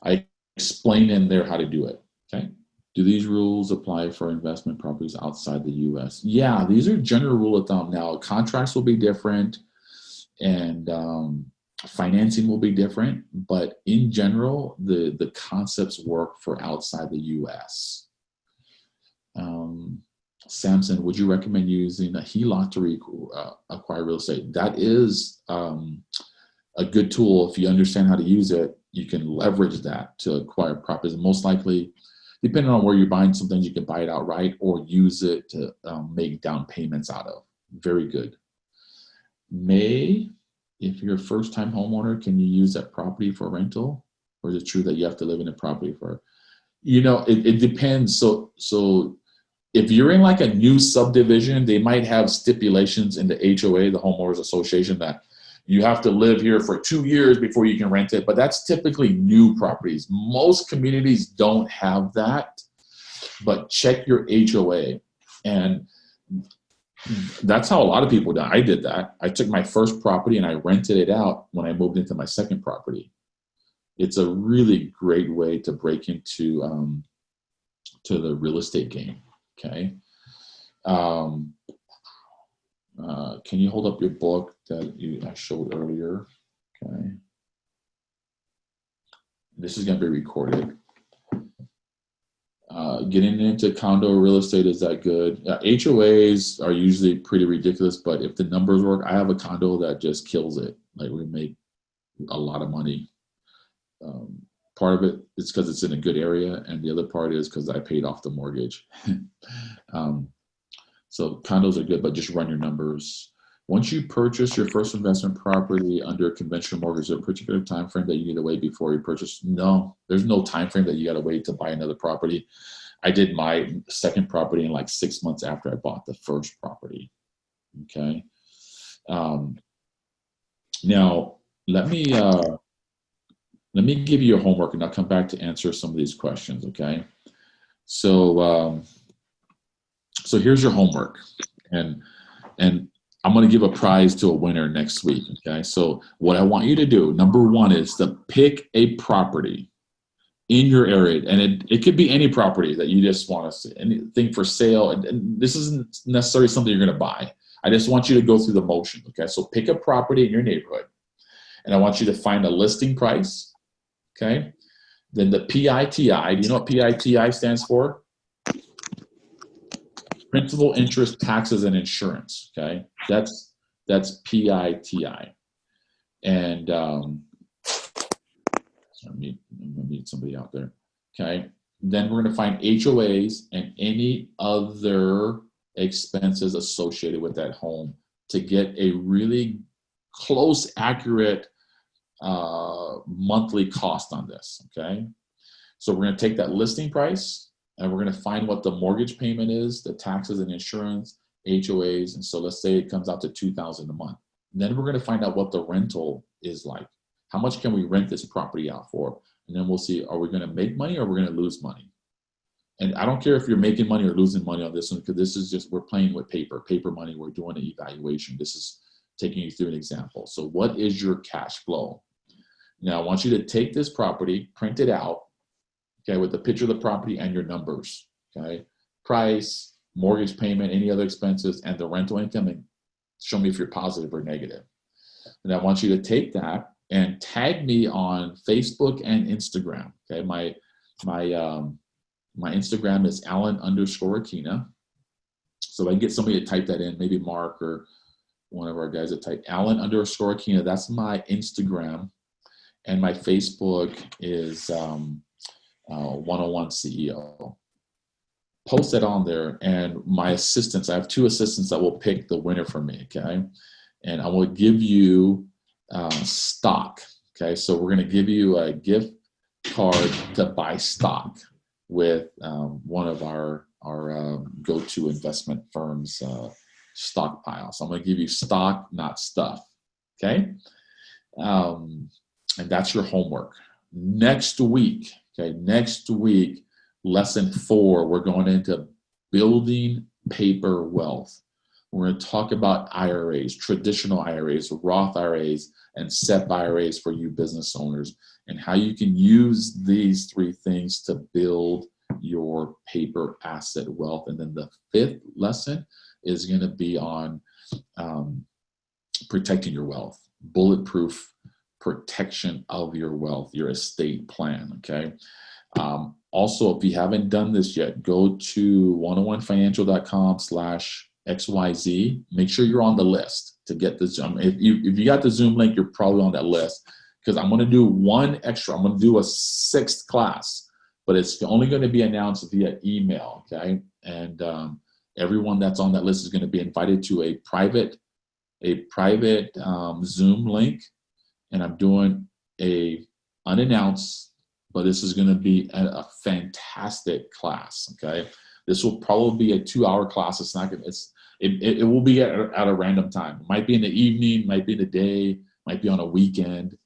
I explain in there how to do it. Okay. Do these rules apply for investment properties outside the U.S.? Yeah, these are general rule of thumb. Now, contracts will be different, and financing will be different, but in general, the concepts work for outside the U.S. Samson, would you recommend using a HELOC to acquire real estate? That is a good tool. If you understand how to use it, you can leverage that to acquire properties. And most likely, depending on where you're buying, sometimes you can buy it outright or use it to make down payments out of. Very good. May, if you're a first-time homeowner, can you use that property for rental? Or is it true that you have to live in a property for, it depends. So if you're in like a new subdivision, they might have stipulations in the HOA, the Homeowners Association, that you have to live here for 2 years before you can rent it. But that's typically new properties. Most communities don't have that, but check your HOA. And that's how a lot of people do. I did that. I took my first property and I rented it out when I moved into my second property. It's a really great way to break into to the real estate game. Okay. Can you hold up your book that I showed earlier? Okay. This is going to be recorded. Getting into condo real estate, is that good? HOAs are usually pretty ridiculous, but if the numbers work, I have a condo that just kills it. Like, we make a lot of money. Part of it is because it's in a good area, and the other part is because I paid off the mortgage. So condos are good, but just run your numbers. Once you purchase your first investment property under a conventional mortgage, is there a particular time frame that you need to wait before you purchase? No, there's no time frame that you got to wait to buy another property. I did my second property in like 6 months after I bought the first property. Okay. Now let me give you your homework, and I'll come back to answer some of these questions. Okay. So here's your homework, and I'm going to give a prize to a winner next week. Okay. So what I want you to do, number one, is to pick a property in your area. And it could be any property that you just want to see, anything for sale. And this isn't necessarily something you're going to buy. I just want you to go through the motion. Okay. So pick a property in your neighborhood, and I want you to find a listing price. Okay. Then the PITI, do you know what PITI stands for? Principal, interest, taxes, and insurance. Okay, that's PITI. And I'm gonna meet somebody out there. Okay, then we're gonna find HOAs and any other expenses associated with that home to get a really close, accurate monthly cost on this. Okay, so we're gonna take that listing price, and we're going to find what the mortgage payment is, the taxes and insurance, HOAs. And so let's say it comes out to $2,000 a month. And then we're going to find out what the rental is like. How much can we rent this property out for? And then we'll see, are we going to make money or are we going to lose money? And I don't care if you're making money or losing money on this one, because this is just, we're playing with paper money. We're doing an evaluation. This is taking you through an example. So what is your cash flow? Now I want you to take this property, print it out, okay, with the picture of the property and your numbers, okay? Price, mortgage payment, any other expenses, and the rental income, and Show me if you're positive or negative. And I want you to take that and tag me on Facebook and Instagram. Okay, my Instagram is Alan_Aquina. So if I can get somebody to type that in, maybe Mark or one of our guys that type Alan_Aquina. That's my Instagram, and my Facebook is 101 CEO. Post that on there, and my assistants, I have 2 assistants that will pick the winner for me, okay? And I will give you stock, okay? So we're gonna give you a gift card to buy stock with one of our go-to investment firms stockpile. So I'm gonna give you stock, not stuff, okay? And that's your homework. Next week, lesson 4, we're going into building paper wealth. We're going to talk about IRAs, traditional IRAs, Roth IRAs, and SEP IRAs for you business owners, and how you can use these 3 things to build your paper asset wealth. And then the 5th lesson is going to be on protecting your wealth, bulletproof protection of your wealth, your estate plan, okay? Also, if you haven't done this yet, go to 101financial.com/XYZ. Make sure you're on the list to get the Zoom. If you got the Zoom link, you're probably on that list, because I'm going to do one extra. I'm going to do a 6th class, but it's only going to be announced via email, okay? And everyone that's on that list is going to be invited to a private Zoom link, and I'm doing a unannounced, but this is going to be a fantastic class, okay? This will probably be a 2-hour class. It's not going to, it will be at a random time. It might be in the evening, might be in the day, might be on a weekend,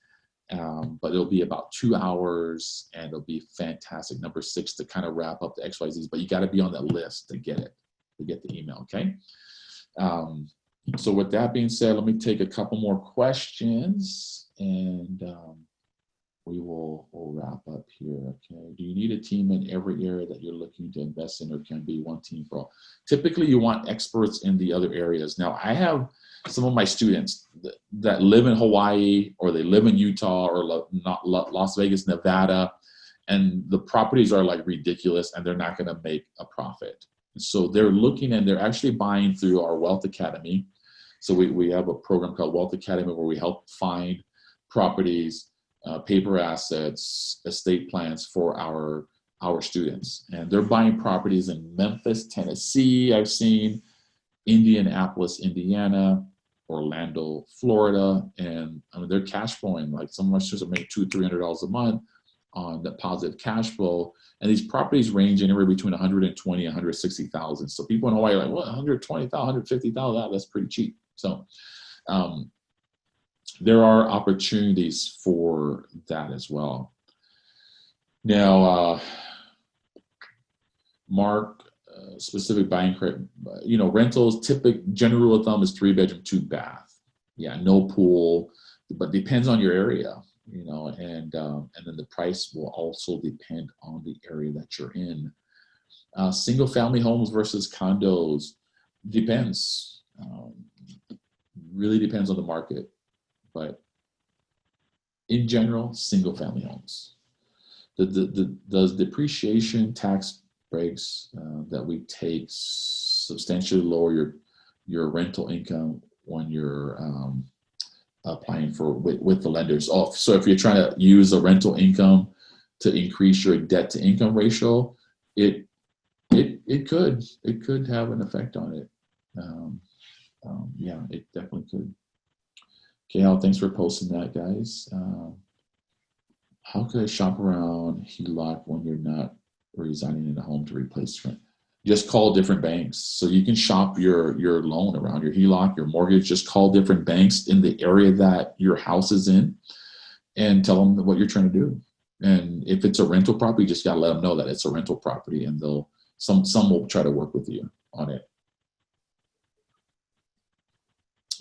but it'll be about 2 hours, and it'll be fantastic. Number 6 to kind of wrap up the XYZs, but you got to be on that list to get it, to get the email, okay? So with that being said, let me take a couple more questions, and we'll wrap up here, okay? Do you need a team in every area that you're looking to invest in, or can be one team for all? Typically, you want experts in the other areas. Now, I have some of my students that live in Hawaii, or they live in Utah, or Las Vegas, Nevada, and the properties are like ridiculous, and they're not going to make a profit. So they're looking, and they're actually buying through our Wealth Academy. So we have a program called Wealth Academy where we help find properties, paper assets, estate plans for our students. And they're buying properties in Memphis, Tennessee, I've seen, Indianapolis, Indiana, Orlando, Florida. And I mean, they're cash flowing. Like, some of my students are making $200-300 a month on the positive cash flow. And these properties range anywhere between 120 and 160,000. So people in Hawaii are like, well, 120,000, 150,000, that's pretty cheap. So there are opportunities for that as well. Now, Mark, specific buying criteria, rentals, general rule of thumb is 3-bedroom, 2-bath. Yeah, no pool, but depends on your area, and then the price will also depend on the area that you're in. Single family homes versus condos depends. Really depends on the market, but in general, single family homes. Does depreciation tax breaks that we take substantially lower your rental income when you're applying for with the lenders? Oh, so if you're trying to use a rental income to increase your debt to income ratio, it could have an effect on it. Yeah, it definitely could. Okay, Al, thanks for posting that, guys. How could I shop around HELOC when you're not residing in a home to replace rent? Just call different banks. So you can shop your loan around, your HELOC, your mortgage. Just call different banks in the area that your house is in and tell them what you're trying to do. And if it's a rental property, you just got to let them know that it's a rental property, and some will try to work with you on it.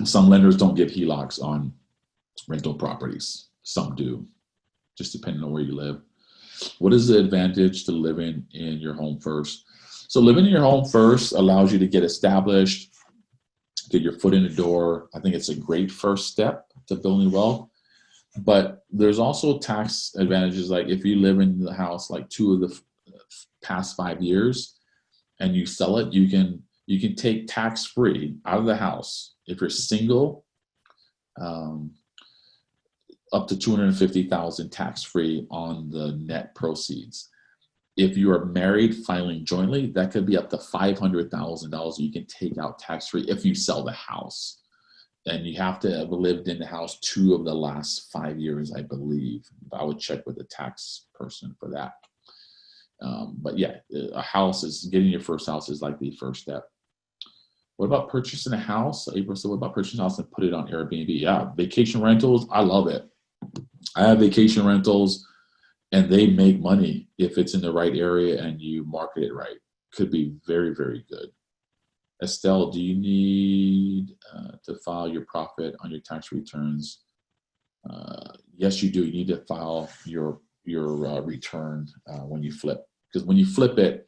Some lenders don't give HELOCs on rental properties. Some do, just depending on where you live. What is the advantage to living in your home first? So living in your home first allows you to get established, get your foot in the door. I think it's a great first step to building wealth. But there's also tax advantages. Like if you live in the house like 2 of the past 5 years and you sell it, you can take tax-free out of the house. If you're single, up to $250,000 tax-free on the net proceeds. If you are married filing jointly, that could be up to $500,000 you can take out tax-free if you sell the house. And you have to have lived in the house 2 of the last 5 years, I believe. I would check with the tax person for that. But yeah, getting your first house is like the first step. What about purchasing a house? April said, what about purchasing a house and put it on Airbnb? Yeah, vacation rentals, I love it. I have vacation rentals and they make money if it's in the right area and you market it right. Could be very, very good. Estelle, do you need to file your profit on your tax returns? Yes, you do. You need to file your return when you flip. Because when you flip it,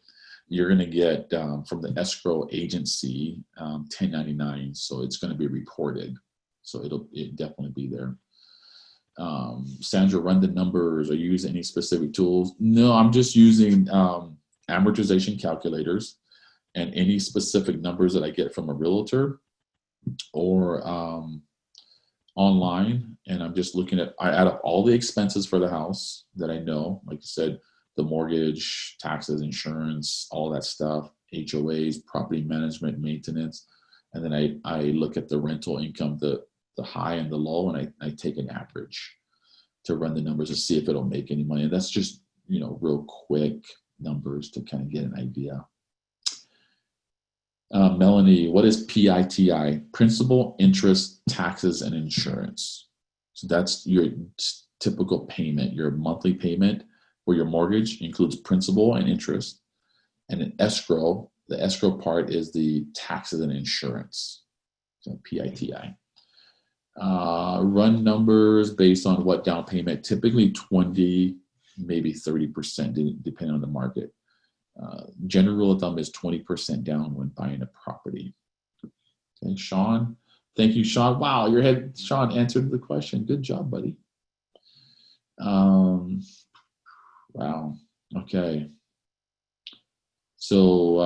you're going to get from the escrow agency 1099. So it's going to be reported. So it'll definitely be there. Sandra, run the numbers. Are you using any specific tools? No, I'm just using amortization calculators and any specific numbers that I get from a realtor or online. And I'm just looking at, I add up all the expenses for the house that I know, like you said, the mortgage, taxes, insurance, all that stuff, HOAs, property management, maintenance. And then I look at the rental income, the high and the low, and I take an average to run the numbers to see if it'll make any money. And that's just, real quick numbers to kind of get an idea. Melanie, what is PITI? Principal, interest, taxes, and insurance. So that's your typical payment. Your monthly payment for your mortgage includes principal and interest. And an escrow, the escrow part is the taxes and insurance. So PITI. Run numbers based on what down payment, typically 20, maybe 30%, depending on the market. General rule of thumb is 20% down when buying a property. Okay, Sean. Thank you, Sean. Wow, Sean answered the question. Good job, buddy. Wow. Okay. So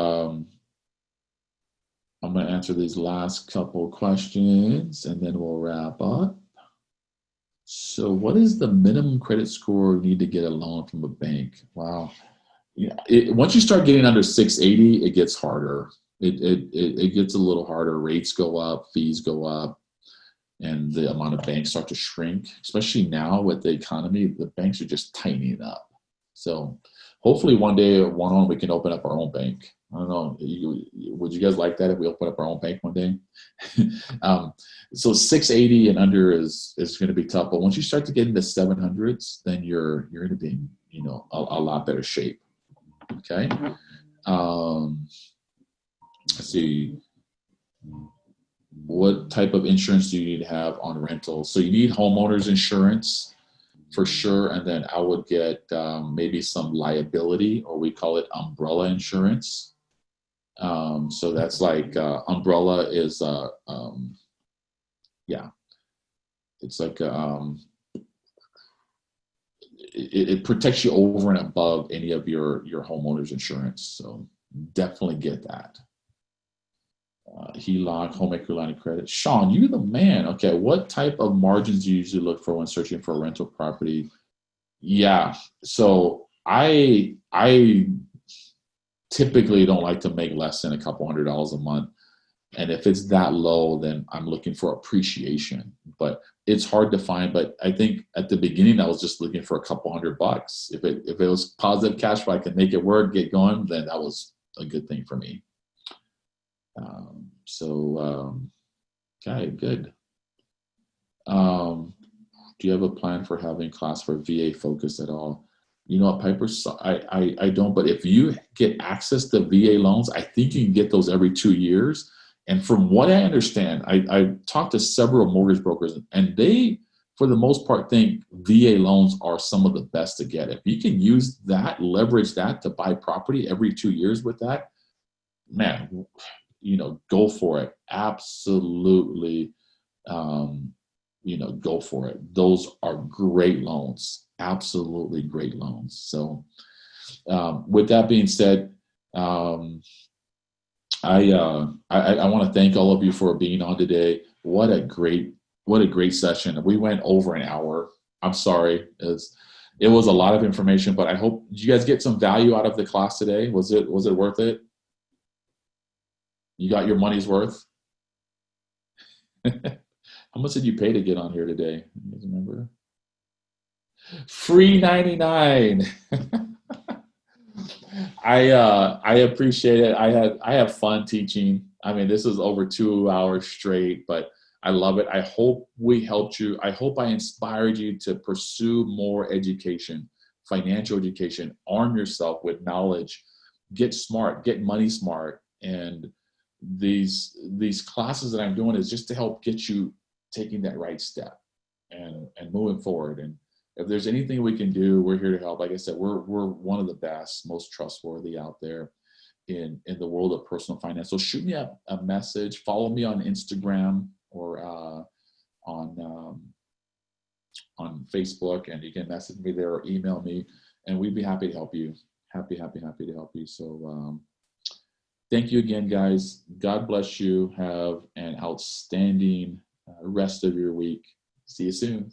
I'm going to answer these last couple questions and then we'll wrap up. So what is the minimum credit score you need to get a loan from a bank? Wow. Once you start getting under 680, it gets harder. It gets a little harder. Rates go up, fees go up, and the amount of banks start to shrink. Especially now with the economy, the banks are just tightening up. So hopefully one day we can open up our own bank. I don't know. Would you guys like that if we open up our own bank one day? So 680 and under is going to be tough. But once you start to get into 700s, then you're going to be in a lot better shape. Okay. Let's see. What type of insurance do you need to have on rentals? So you need homeowners insurance for sure. And then I would get maybe some liability, or we call it umbrella insurance. So that's like umbrella is, it's like it protects you over and above any of your homeowner's insurance. So definitely get that. HELOC, home equity line of credit. Sean, you're the man. Okay, what type of margins do you usually look for when searching for a rental property? Yeah, so I typically don't like to make less than a couple $100 a month. And if it's that low, then I'm looking for appreciation. But it's hard to find. But I think at the beginning, I was just looking for a couple $100. If it was positive cash flow, I could make it work, get going, then that was a good thing for me. Okay, good. Do you have a plan for having class for VA focus at all? You know what, Piper? I don't, but if you get access to VA loans, I think you can get those every 2 years. And from what I understand, I talked to several mortgage brokers, and they, for the most part, think VA loans are some of the best to get. If you can use that, leverage that to buy property every 2 years with that, man, go for it. Absolutely, go for it. Those are great loans, absolutely great loans. So with that being said, I want to thank all of you for being on today. What a great session. We went over an hour. I'm sorry. It was a lot of information, but I hope, did you guys get some value out of the class today? Was it worth it? You got your money's worth? How much did you pay to get on here today? You guys remember? Free 99. I appreciate it. I have fun teaching. I mean, this is over 2 hours straight, but I love it. I hope we helped you. I hope I inspired you to pursue more education, financial education, arm yourself with knowledge, get smart, get money smart. And these classes that I'm doing is just to help get you taking that right step and moving forward. And if there's anything we can do, we're here to help. Like I said, we're one of the best, most trustworthy out there in the world of personal finance. So shoot me a message, follow me on Instagram or on Facebook, and you can message me there or email me, and we'd be happy to help you. Happy to help you. So thank you again, guys. God bless you. Have an outstanding rest of your week. See you soon.